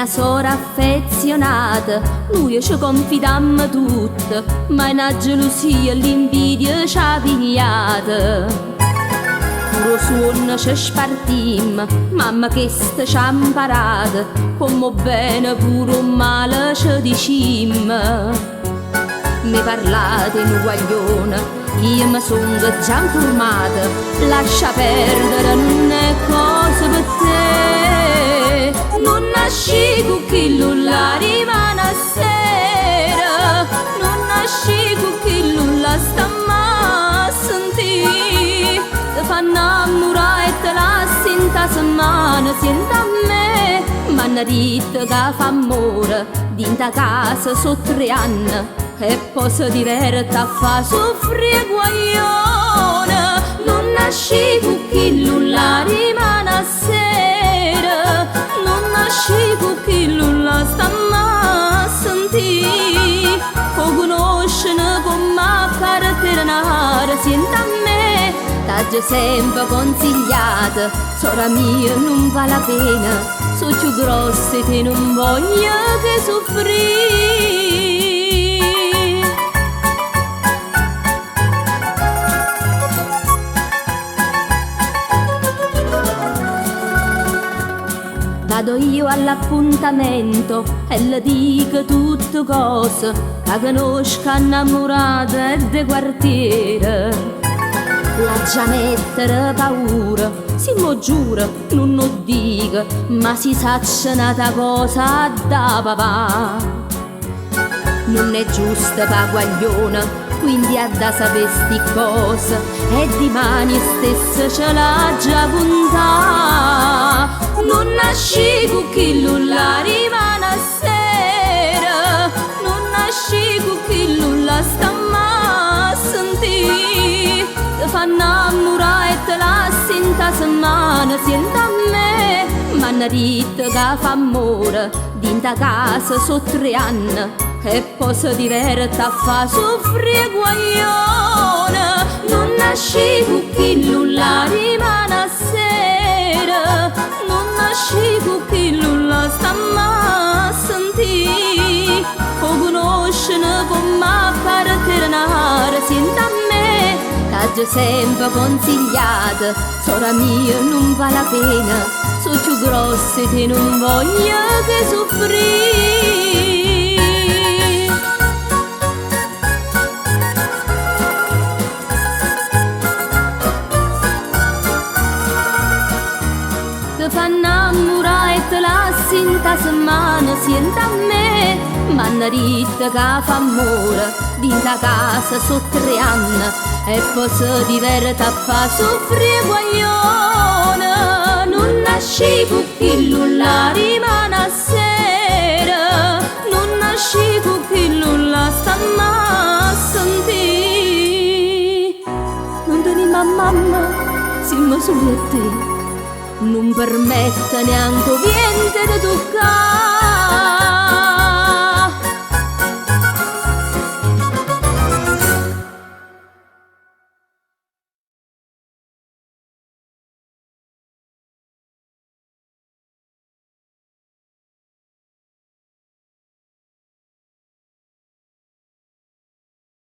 mia sora affezionata, noi ci confidammo tutto, ma una gelosia e l'invidia ci ha pigliata. Puro suono ci spartimmo, mamma che ci ha imparato, come bene pure un male ci dicimmo. Mi parlate in guaglione, io mi sono già informata, lascia perdere, non è cosa per te. Non nasci con chi la rimane a sera, non nasci con chi la sta mai a sentire. Ti fa innamorare e te la senta settimana, senta a me, ma una dita che fa amore, dinta casa sotto 3 anni. E posso divertirti a fa soffrire guaglione. Non nasci con chi la rimane a sera, non nasci con chi la sta mai a sentire. O conoscere come carattere nara, senta a me, t'ho sempre consigliata. Sora mia non vale la pena, sono più grosse che non voglio che soffrire. Vado io all'appuntamento e le dico tutte cose che conosco innamorata e de quartiere. La già mettere paura, si mo giura, non lo dico, ma si sa c'è nata cosa da papà. Non è giusta pa guagliona, quindi ha da sapere sti cose, e di mani stesse ce l'ha già puntata. Non nasci con chi la rimane a sera, non nasci con chi la sta mai a sentire. Ti fa innamorare e te la senta settimana, senta a me, ma una dita che fa amore, dinta casa sotto 3 anni. E posso divertirti a fa soffrire guaglione. Non nasci con chi la rimane a sera, non nasci con chi la sta mai a sentire. O conoscere come carattere nara, senta a me, t'ho sempre consigliata. Sora mia non vale la pena, sono più grosse che non voglio che soffrire. Ti fa innamorare e te la senta settimana, senta a me, ma una dita che fa amore, dinta casa sotto 3 anni. E posso divertirti a fa soffrire guaglione. Non nasci con chi la rimane a sera, non nasci con chi la sta mai a sentire. Non te ne mamma, siamo soli a te, non permette neanche niente di toccare.